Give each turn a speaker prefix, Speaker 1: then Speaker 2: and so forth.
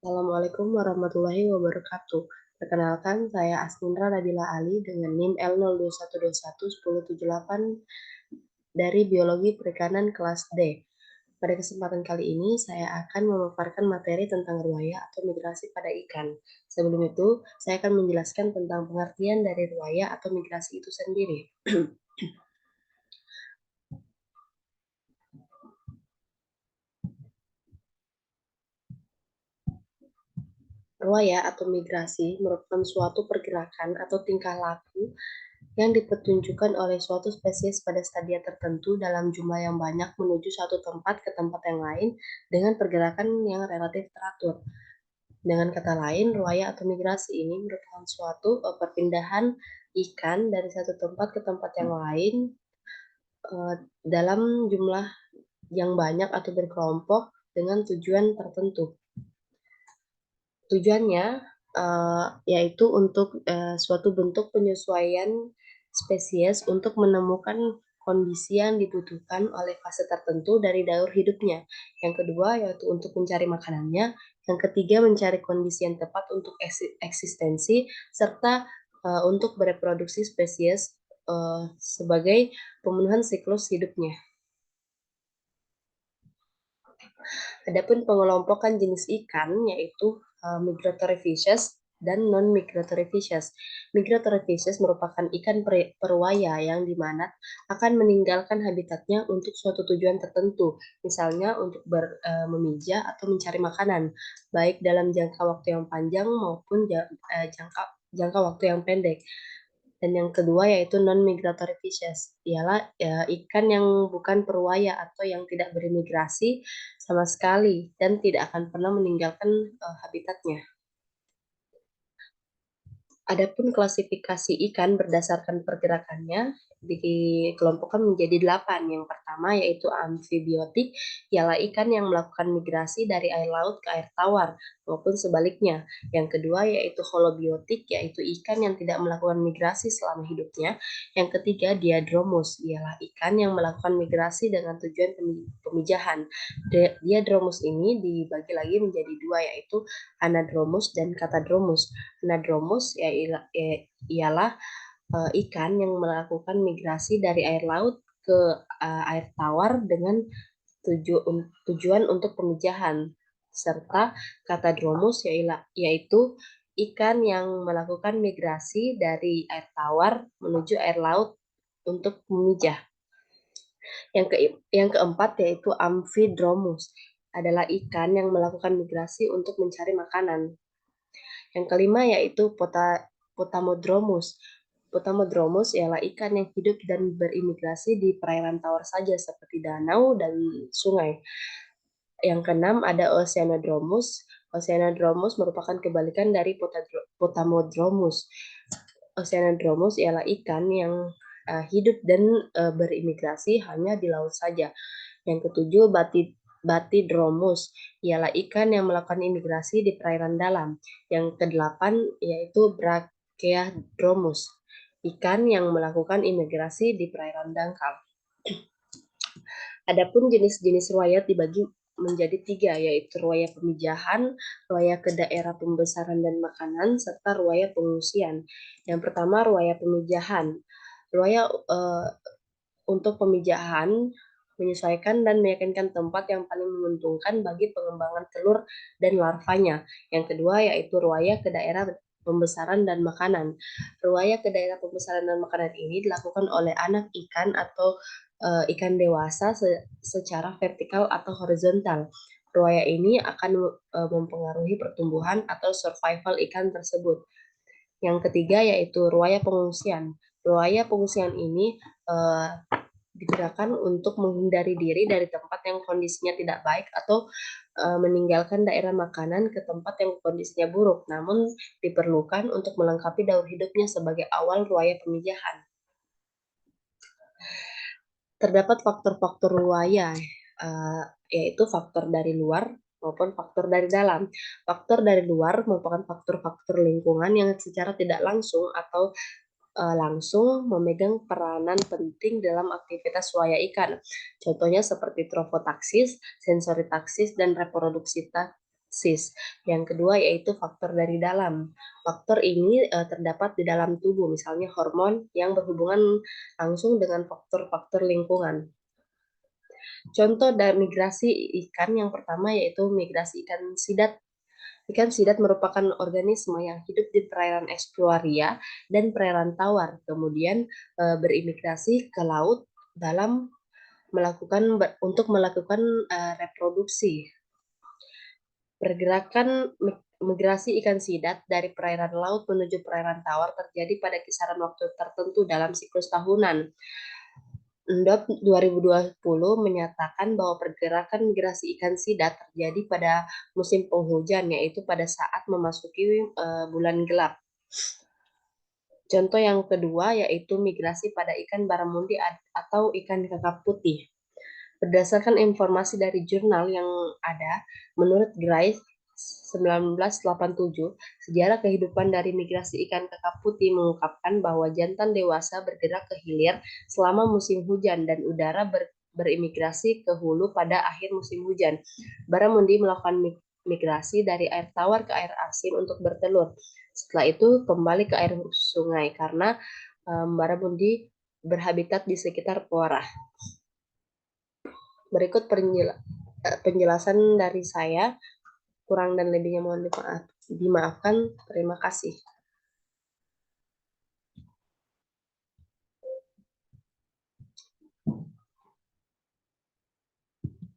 Speaker 1: Assalamualaikum warahmatullahi wabarakatuh. Perkenalkan, saya Asmindra Nabila Ali dengan NIM L021211078 dari Biologi Perikanan kelas D. Pada kesempatan kali ini, saya akan memaparkan materi tentang ruwaya atau migrasi pada ikan. Sebelum itu, saya akan menjelaskan tentang pengertian dari ruwaya atau migrasi itu sendiri. Ruwaya atau migrasi merupakan suatu pergerakan atau tingkah laku yang dipertunjukkan oleh suatu spesies pada stadia tertentu dalam jumlah yang banyak menuju suatu tempat ke tempat yang lain dengan pergerakan yang relatif teratur. Dengan kata lain, ruwaya atau migrasi ini merupakan suatu perpindahan ikan dari satu tempat ke tempat yang lain dalam jumlah yang banyak atau berkelompok dengan tujuan tertentu. Tujuannya yaitu untuk suatu bentuk penyesuaian spesies untuk menemukan kondisi yang dibutuhkan oleh fase tertentu dari daur hidupnya. Yang kedua yaitu untuk mencari makanannya. Yang ketiga mencari kondisi yang tepat untuk eksistensi serta untuk bereproduksi spesies sebagai pemenuhan siklus hidupnya. Adapun pengelompokan jenis ikan yaitu migratory fishes dan non-migratory fishes. Migratory fishes merupakan ikan peruaya yang dimana akan meninggalkan habitatnya untuk suatu tujuan tertentu, misalnya untuk memijah atau mencari makanan, baik dalam jangka waktu yang panjang maupun jangka waktu yang pendek. Dan yang kedua yaitu non-migratory fishes, ialah ikan yang bukan peruaya atau yang tidak berimigrasi sama sekali dan tidak akan pernah meninggalkan habitatnya. Adapun klasifikasi ikan berdasarkan pergerakannya dikelompokkan menjadi 8. Yang pertama yaitu amfibiotik, ialah ikan yang melakukan migrasi dari air laut ke air tawar maupun sebaliknya. Yang kedua yaitu holobiotik, yaitu ikan yang tidak melakukan migrasi selama hidupnya. Yang ketiga diadromus, ialah ikan yang melakukan migrasi dengan tujuan pemijahan. Diadromus ini dibagi lagi menjadi dua, yaitu anadromus dan katadromus. Anadromus ialah ikan yang melakukan migrasi dari air laut ke air tawar dengan tujuan untuk pemijahan, serta katadromus yaitu ikan yang melakukan migrasi dari air tawar menuju air laut untuk memijah. Yang keempat yaitu amphidromus, adalah ikan yang melakukan migrasi untuk mencari makanan. Yang kelima yaitu Potamodromus. Potamodromus ialah ikan yang hidup dan berimigrasi di perairan tawar saja seperti danau dan sungai. Yang keenam ada Oceanodromus. Oceanodromus merupakan kebalikan dari Potamodromus. Oceanodromus ialah ikan yang hidup dan berimigrasi hanya di laut saja. Yang ketujuh Batidromus, ialah ikan yang melakukan imigrasi di perairan dalam. Yang kedelapan yaitu Brachydromus, ikan yang melakukan imigrasi di perairan dangkal. Adapun jenis-jenis ruwayat dibagi menjadi 3, yaitu ruwaya pemijahan, ruwaya ke daerah pembesaran dan makanan, serta ruwaya pengungsian. Yang pertama, ruwaya pemijahan. Ruwaya untuk pemijahan menyesuaikan dan meyakinkan tempat yang paling menguntungkan bagi pengembangan telur dan larvanya. Yang kedua yaitu ruwaya ke daerah pembesaran dan makanan. Ruwaya ke daerah pembesaran dan makanan ini dilakukan oleh anak ikan atau ikan dewasa secara vertikal atau horizontal. Ruwaya ini akan mempengaruhi pertumbuhan atau survival ikan tersebut. Yang ketiga yaitu ruwaya pengungsian. Ruwaya pengungsian ini digunakan untuk menghindari diri dari tempat yang kondisinya tidak baik atau meninggalkan daerah makanan ke tempat yang kondisinya buruk, namun diperlukan untuk melengkapi daur hidupnya sebagai awal ruwaya pemijahan. Terdapat faktor-faktor ruwaya, yaitu faktor dari luar maupun faktor dari dalam. Faktor dari luar merupakan faktor-faktor lingkungan yang secara tidak langsung atau langsung memegang peranan penting dalam aktivitas ruwaya ikan. Contohnya seperti trofotaksis, sensoritaksis, dan Yang kedua yaitu faktor dari dalam. Faktor ini terdapat di dalam tubuh, misalnya hormon yang berhubungan langsung dengan faktor-faktor lingkungan. Contoh dari migrasi ikan yang pertama yaitu migrasi ikan sidat. Ikan sidat merupakan organisme yang hidup di perairan estuaria dan perairan tawar, kemudian berimigrasi ke laut dalam untuk melakukan reproduksi. Pergerakan migrasi ikan sidat dari perairan laut menuju perairan tawar terjadi pada kisaran waktu tertentu dalam siklus tahunan. NDOP 2020 menyatakan bahwa pergerakan migrasi ikan sidat terjadi pada musim penghujan, yaitu pada saat memasuki bulan gelap. Contoh yang kedua yaitu migrasi pada ikan baramundi atau ikan kakap putih. Berdasarkan informasi dari jurnal yang ada, menurut Grice 1987, sejarah kehidupan dari migrasi ikan kakap putih mengungkapkan bahwa jantan dewasa bergerak ke hilir selama musim hujan dan udara berimigrasi ke hulu pada akhir musim hujan. Baramundi melakukan migrasi dari air tawar ke air asin untuk bertelur. Setelah itu kembali ke air sungai karena baramundi berhabitat di sekitar Puara. Berikut penjelasan dari saya, kurang dan lebihnya mohon dimaafkan. Terima kasih.